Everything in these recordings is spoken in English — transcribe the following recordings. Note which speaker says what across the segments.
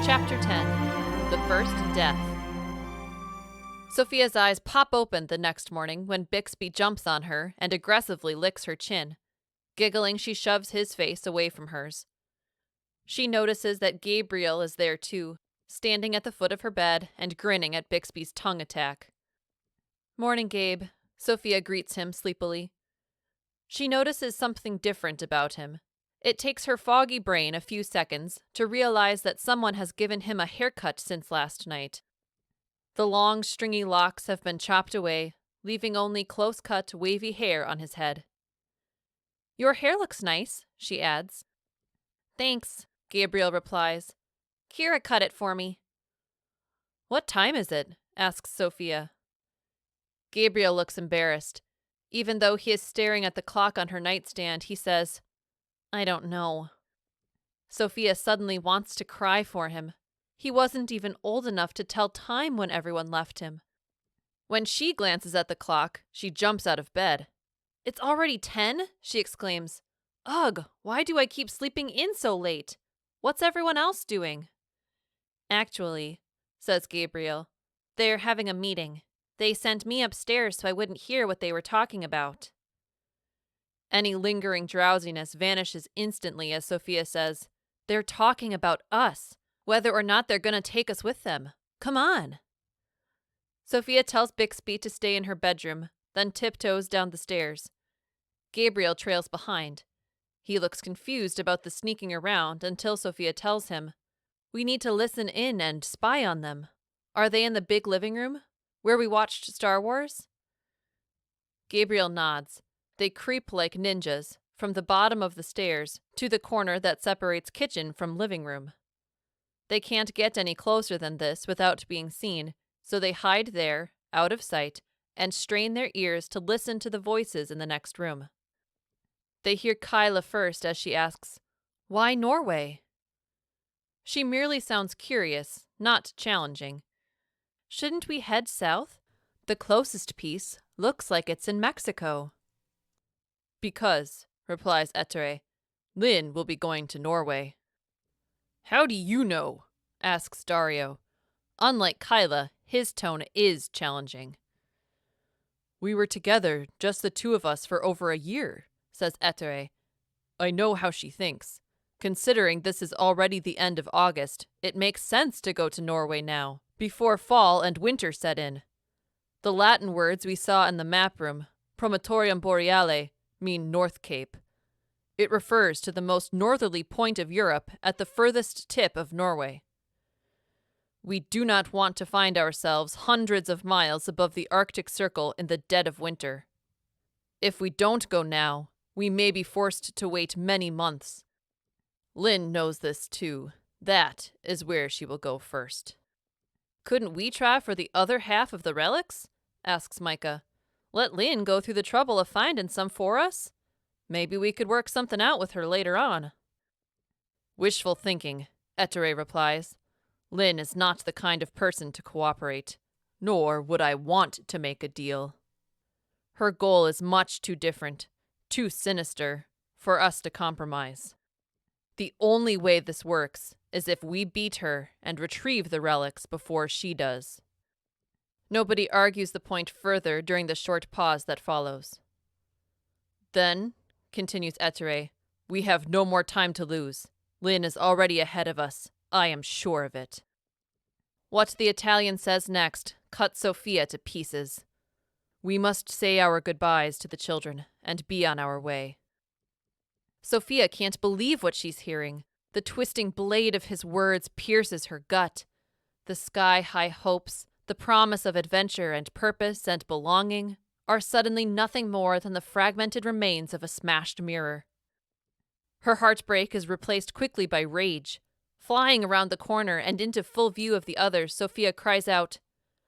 Speaker 1: Chapter 10. The First Death. Sophia's eyes pop open the next morning when Bixby jumps on her and aggressively licks her chin. Giggling, she shoves his face away from hers. She notices that Gabriel is there too, standing at the foot of her bed and grinning at Bixby's tongue attack. "Morning, Gabe," Sophia greets him sleepily. She notices something different about him. It takes her foggy brain a few seconds to realize that someone has given him a haircut since last night. The long, stringy locks have been chopped away, leaving only close-cut, wavy hair on his head. "Your hair looks nice," she adds. "Thanks," Gabriel replies. "Kira cut it for me." "What time is it?" asks Sophia. Gabriel looks embarrassed. Even though he is staring at the clock on her nightstand, he says, "I don't know." Sophia suddenly wants to cry for him. He wasn't even old enough to tell time when everyone left him. When she glances at the clock, she jumps out of bed. "It's already 10?" she exclaims. "Ugh, why do I keep sleeping in so late? What's everyone else doing?" "Actually," says Gabriel, "they're having a meeting. They sent me upstairs so I wouldn't hear what they were talking about." Any lingering drowsiness vanishes instantly as Sophia says, "They're talking about us, whether or not they're gonna take us with them. Come on." Sophia tells Bixby to stay in her bedroom, then tiptoes down the stairs. Gabriel trails behind. He looks confused about the sneaking around until Sophia tells him, "We need to listen in and spy on them. Are they in the big living room, where we watched Star Wars?" Gabriel nods. They creep like ninjas, from the bottom of the stairs to the corner that separates kitchen from living room. They can't get any closer than this without being seen, so they hide there, out of sight, and strain their ears to listen to the voices in the next room. They hear Kyla first as she asks, "Why Norway?" She merely sounds curious, not challenging. "Shouldn't we head south? The closest piece looks like it's in Mexico." "Because," replies Ettore, "Lynn will be going to Norway." "How do you know?" asks Dario. Unlike Kyla, his tone is challenging. "We were together, just the two of us, for over a year," says Ettore. "I know how she thinks. Considering this is already the end of August, it makes sense to go to Norway now, before fall and winter set in. The Latin words we saw in the map room, Promontorium Boreale, mean North Cape. It refers to the most northerly point of Europe at the furthest tip of Norway. We do not want to find ourselves hundreds of miles above the Arctic Circle in the dead of winter. If we don't go now, we may be forced to wait many months. Lynn knows this too. That is where she will go first." "Couldn't we try for the other half of the relics?" asks Micah. "Let Lynn go through the trouble of finding some for us? Maybe we could work something out with her later on." "Wishful thinking," Ettore replies. "Lynn is not the kind of person to cooperate, nor would I want to make a deal. Her goal is much too different, too sinister, for us to compromise. The only way this works is if we beat her and retrieve the relics before she does." Nobody argues the point further during the short pause that follows. "Then," continues Ettore, "we have no more time to lose. Lynn is already ahead of us. I am sure of it." What the Italian says next cuts Sophia to pieces. We must say our goodbyes to the children and be on our way. Sophia can't believe what she's hearing. The twisting blade of his words pierces her gut. The sky-high hopes, the promise of adventure and purpose and belonging, are suddenly nothing more than the fragmented remains of a smashed mirror. Her heartbreak is replaced quickly by rage. Flying around the corner and into full view of the others, Sophia cries out,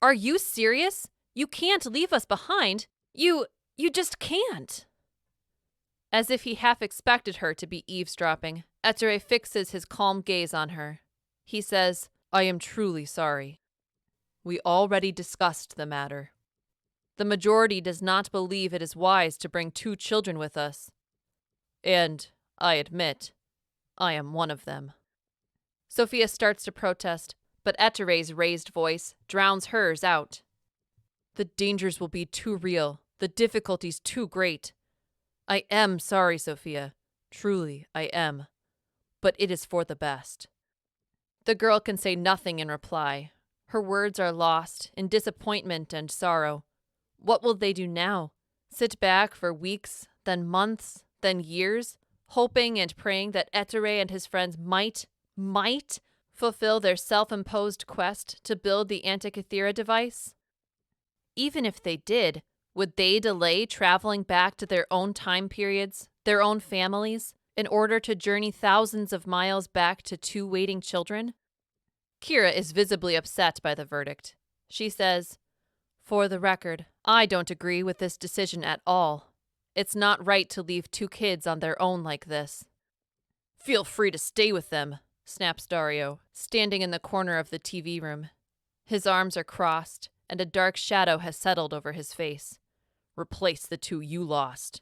Speaker 1: "Are you serious? You can't leave us behind. You just can't." As if he half expected her to be eavesdropping, Ettore fixes his calm gaze on her. He says, "I am truly sorry. We already discussed the matter. The majority does not believe it is wise to bring 2 children with us. And, I admit, I am one of them." Sophia starts to protest, but Ettere's raised voice drowns hers out. The dangers will be too real, the difficulties too great. I am sorry, Sophia. Truly, I am. But it is for the best. The girl can say nothing in reply. Her words are lost in disappointment and sorrow. What will they do now? Sit back for weeks, then months, then years, hoping and praying that Ettore and his friends might fulfill their self-imposed quest to build the Antikythera device? Even if they did, would they delay traveling back to their own time periods, their own families, in order to journey thousands of miles back to two waiting children? Kira is visibly upset by the verdict. She says, "For the record, I don't agree with this decision at all. It's not right to leave two kids on their own like this." "Feel free to stay with them," snaps Dario, standing in the corner of the TV room. His arms are crossed, and a dark shadow has settled over his face. "Replace the two you lost."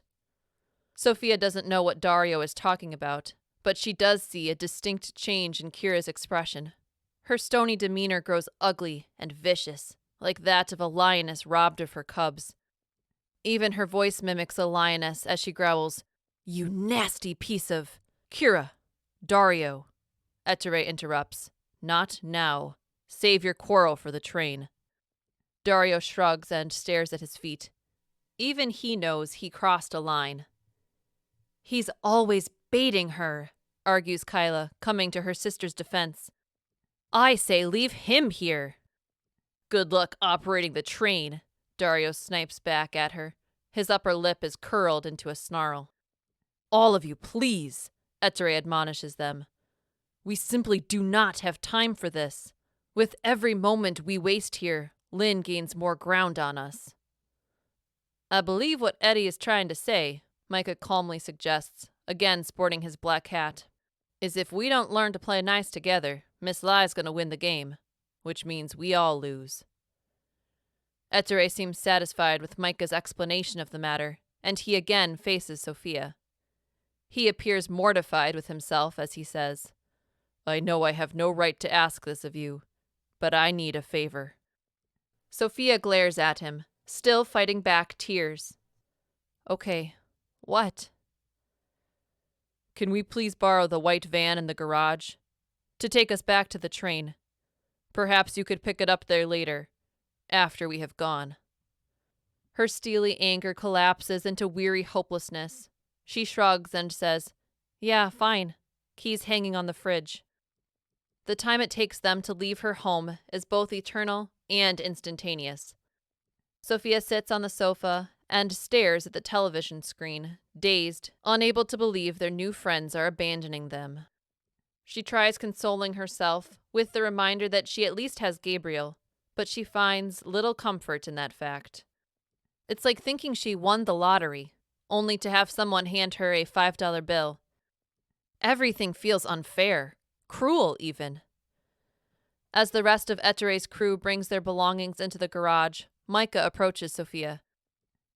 Speaker 1: Sophia doesn't know what Dario is talking about, but she does see a distinct change in Kira's expression. Her stony demeanor grows ugly and vicious, like that of a lioness robbed of her cubs. Even her voice mimics a lioness as she growls, "You nasty piece of—" "Kira! Dario!" Ettore interrupts. "Not now. Save your quarrel for the train." Dario shrugs and stares at his feet. Even he knows he crossed a line. "He's always baiting her," argues Kyla, coming to her sister's defense. "I say leave him here." "Good luck operating the train," Dario snipes back at her. His upper lip is curled into a snarl. "All of you, please," Ettore admonishes them. "We simply do not have time for this. With every moment we waste here, Lynn gains more ground on us." "I believe what Eddie is trying to say," Micah calmly suggests, again sporting his black hat, "is if we don't learn to play nice together, Miss Lai's gonna win the game, which means we all lose." Ettore seems satisfied with Micah's explanation of the matter, and he again faces Sophia. He appears mortified with himself as he says, "I know I have no right to ask this of you, but I need a favor." Sophia glares at him, still fighting back tears. "Okay, what?" "Can we please borrow the white van in the garage? To take us back to the train. Perhaps you could pick it up there later, after we have gone." Her steely anger collapses into weary hopelessness. She shrugs and says, "Yeah, fine. Keys hanging on the fridge." The time it takes them to leave her home is both eternal and instantaneous. Sophia sits on the sofa and stares at the television screen, dazed, unable to believe their new friends are abandoning them. She tries consoling herself with the reminder that she at least has Gabriel, but she finds little comfort in that fact. It's like thinking she won the lottery, only to have someone hand her a $5 bill. Everything feels unfair, cruel even. As the rest of Ettore's crew brings their belongings into the garage, Micah approaches Sophia.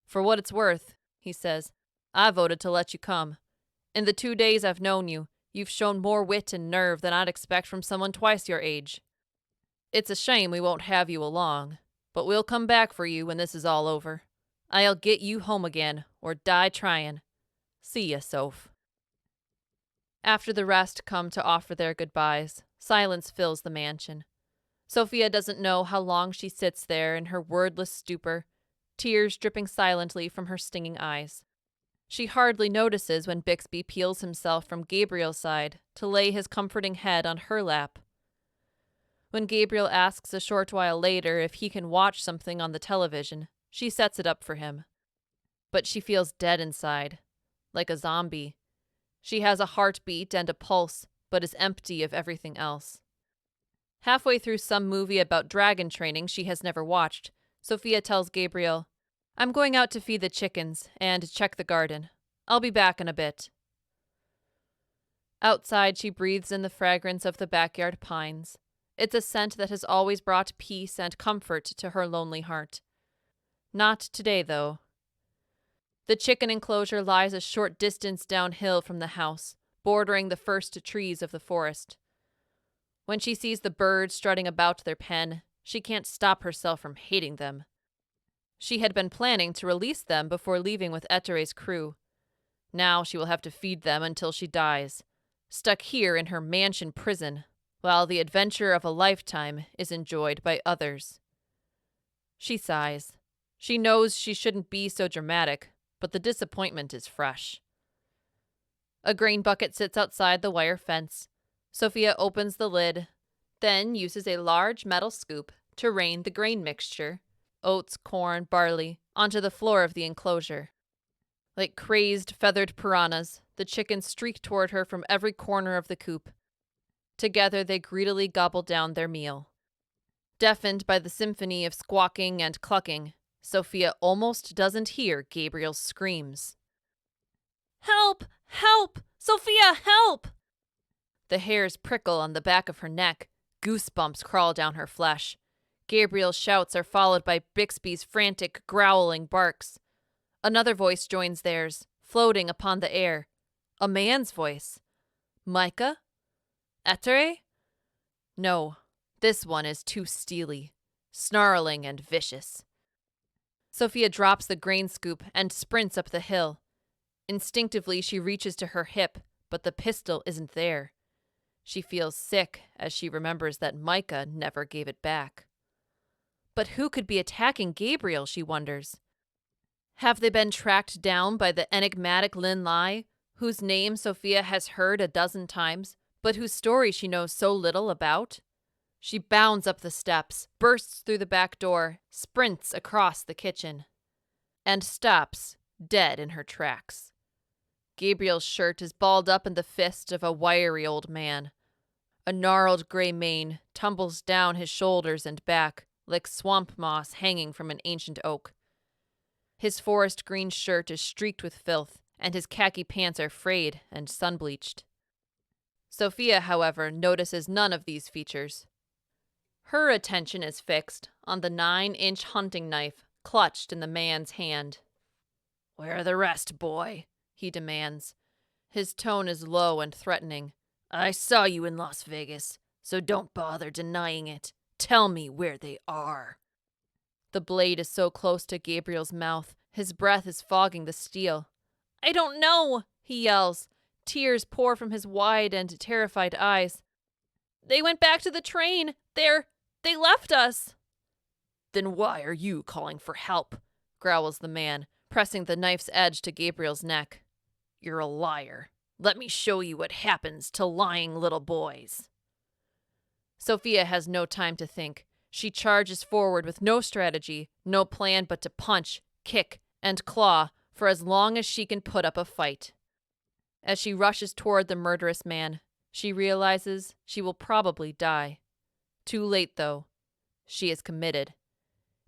Speaker 1: "For what it's worth," he says, "I voted to let you come. In the 2 days I've known you, you've shown more wit and nerve than I'd expect from someone twice your age. It's a shame we won't have you along, but we'll come back for you when this is all over. I'll get you home again, or die trying. See ya, Soph." After the rest come to offer their goodbyes, silence fills the mansion. Sophia doesn't know how long she sits there in her wordless stupor, tears dripping silently from her stinging eyes. She hardly notices when Bixby peels himself from Gabriel's side to lay his comforting head on her lap. When Gabriel asks a short while later if he can watch something on the television, she sets it up for him. But she feels dead inside, like a zombie. She has a heartbeat and a pulse, but is empty of everything else. Halfway through some movie about dragon training she has never watched, Sophia tells Gabriel, "I'm going out to feed the chickens and check the garden. I'll be back in a bit." Outside, she breathes in the fragrance of the backyard pines. It's a scent that has always brought peace and comfort to her lonely heart. Not today, though. The chicken enclosure lies a short distance downhill from the house, bordering the first trees of the forest. When she sees the birds strutting about their pen, she can't stop herself from hating them. She had been planning to release them before leaving with Ettore's crew. Now she will have to feed them until she dies, stuck here in her mansion prison, while the adventure of a lifetime is enjoyed by others. She sighs. She knows she shouldn't be so dramatic, but the disappointment is fresh. A grain bucket sits outside the wire fence. Sophia opens the lid, then uses a large metal scoop to rain the grain mixture, oats, corn, barley, onto the floor of the enclosure. Like crazed, feathered piranhas, the chickens streak toward her from every corner of the coop. Together they greedily gobble down their meal. Deafened by the symphony of squawking and clucking, Sophia almost doesn't hear Gabriel's screams. "Help! Help! Sophia, help!" The hairs prickle on the back of her neck. Goosebumps crawl down her flesh. Gabriel's shouts are followed by Bixby's frantic, growling barks. Another voice joins theirs, floating upon the air. A man's voice. Micah? Ettore? No, this one is too steely, snarling and vicious. Sophia drops the grain scoop and sprints up the hill. Instinctively, she reaches to her hip, but the pistol isn't there. She feels sick as she remembers that Micah never gave it back. But who could be attacking Gabriel, she wonders. Have they been tracked down by the enigmatic Lin Lai, whose name Sophia has heard a dozen times, but whose story she knows so little about? She bounds up the steps, bursts through the back door, sprints across the kitchen, and stops, dead in her tracks. Gabriel's shirt is balled up in the fist of a wiry old man. A gnarled gray mane tumbles down his shoulders and back, like swamp moss hanging from an ancient oak. His forest green shirt is streaked with filth, and his khaki pants are frayed and sun-bleached. Sophia, however, notices none of these features. Her attention is fixed on the 9-inch hunting knife clutched in the man's hand. "Where are the rest, boy?" he demands. His tone is low and threatening. "I saw you in Las Vegas, so don't bother denying it. Tell me where they are." The blade is so close to Gabriel's mouth, his breath is fogging the steel. "I don't know," he yells. Tears pour from his wide and terrified eyes. "They went back to the train. They left us." "Then why are you calling for help?" growls the man, pressing the knife's edge to Gabriel's neck. "You're a liar. Let me show you what happens to lying little boys." Sophia has no time to think. She charges forward with no strategy, no plan but to punch, kick, and claw for as long as she can put up a fight. As she rushes toward the murderous man, she realizes she will probably die. Too late, though. She is committed.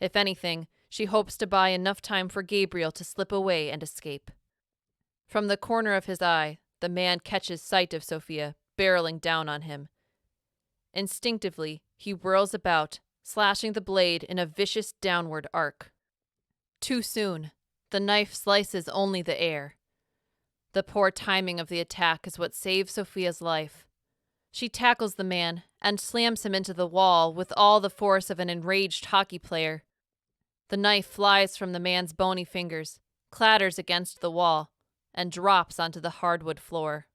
Speaker 1: If anything, she hopes to buy enough time for Gabriel to slip away and escape. From the corner of his eye, the man catches sight of Sophia, barreling down on him. Instinctively, he whirls about, slashing the blade in a vicious downward arc. Too soon. The knife slices only the air. The poor timing of the attack is what saves Sophia's life. She tackles the man and slams him into the wall with all the force of an enraged hockey player. The knife flies from the man's bony fingers, clatters against the wall, and drops onto the hardwood floor.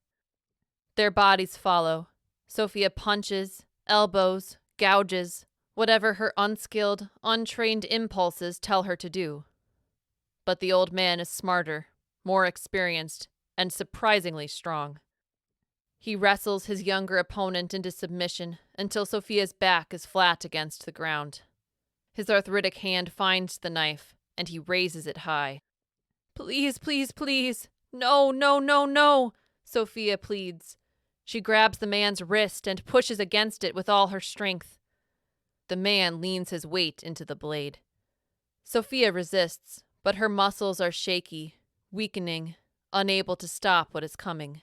Speaker 1: Their bodies follow. Sophia punches, elbows, gouges, whatever her unskilled, untrained impulses tell her to do. But the old man is smarter, more experienced, and surprisingly strong. He wrestles his younger opponent into submission until Sophia's back is flat against the ground. His arthritic hand finds the knife, and he raises it high. "Please, please, please. No, no, no, no," Sophia pleads. She grabs the man's wrist and pushes against it with all her strength. The man leans his weight into the blade. Sophia resists, but her muscles are shaky, weakening, unable to stop what is coming.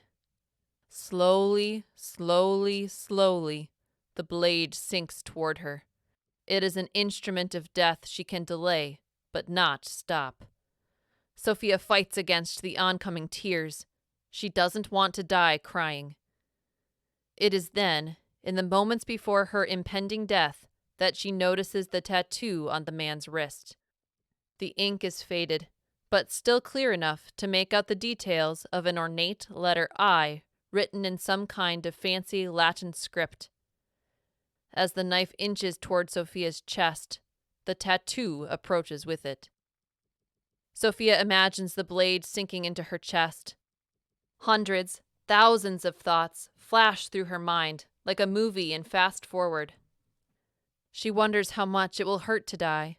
Speaker 1: Slowly, slowly, slowly, the blade sinks toward her. It is an instrument of death she can delay, but not stop. Sophia fights against the oncoming tears. She doesn't want to die crying. It is then, in the moments before her impending death, that she notices the tattoo on the man's wrist. The ink is faded, but still clear enough to make out the details of an ornate letter I written in some kind of fancy Latin script. As the knife inches toward Sophia's chest, the tattoo approaches with it. Sophia imagines the blade sinking into her chest. Hundreds, thousands of thoughts flash through her mind like a movie in fast forward. She wonders how much it will hurt to die.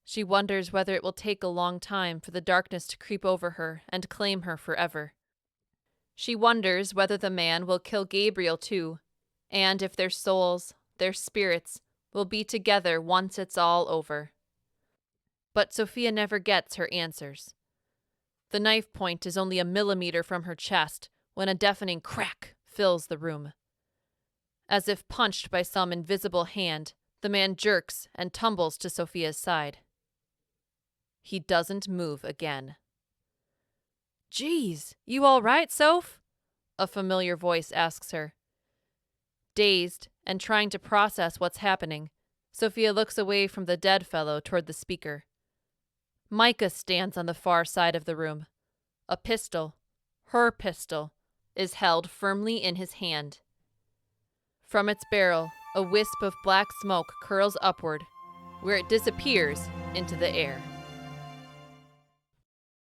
Speaker 1: She wonders whether it will take a long time for the darkness to creep over her and claim her forever. She wonders whether the man will kill Gabriel too, and if their souls, their spirits, will be together once it's all over. But Sophia never gets her answers. The knife point is only a millimeter from her chest when a deafening crack fills the room. As if punched by some invisible hand, the man jerks and tumbles to Sophia's side. He doesn't move again. "Geez, you all right, Soph?" a familiar voice asks her. Dazed and trying to process what's happening, Sophia looks away from the dead fellow toward the speaker. Micah stands on the far side of the room. A pistol, her pistol, is held firmly in his hand. From its barrel, a wisp of black smoke curls upward, where it disappears into the air.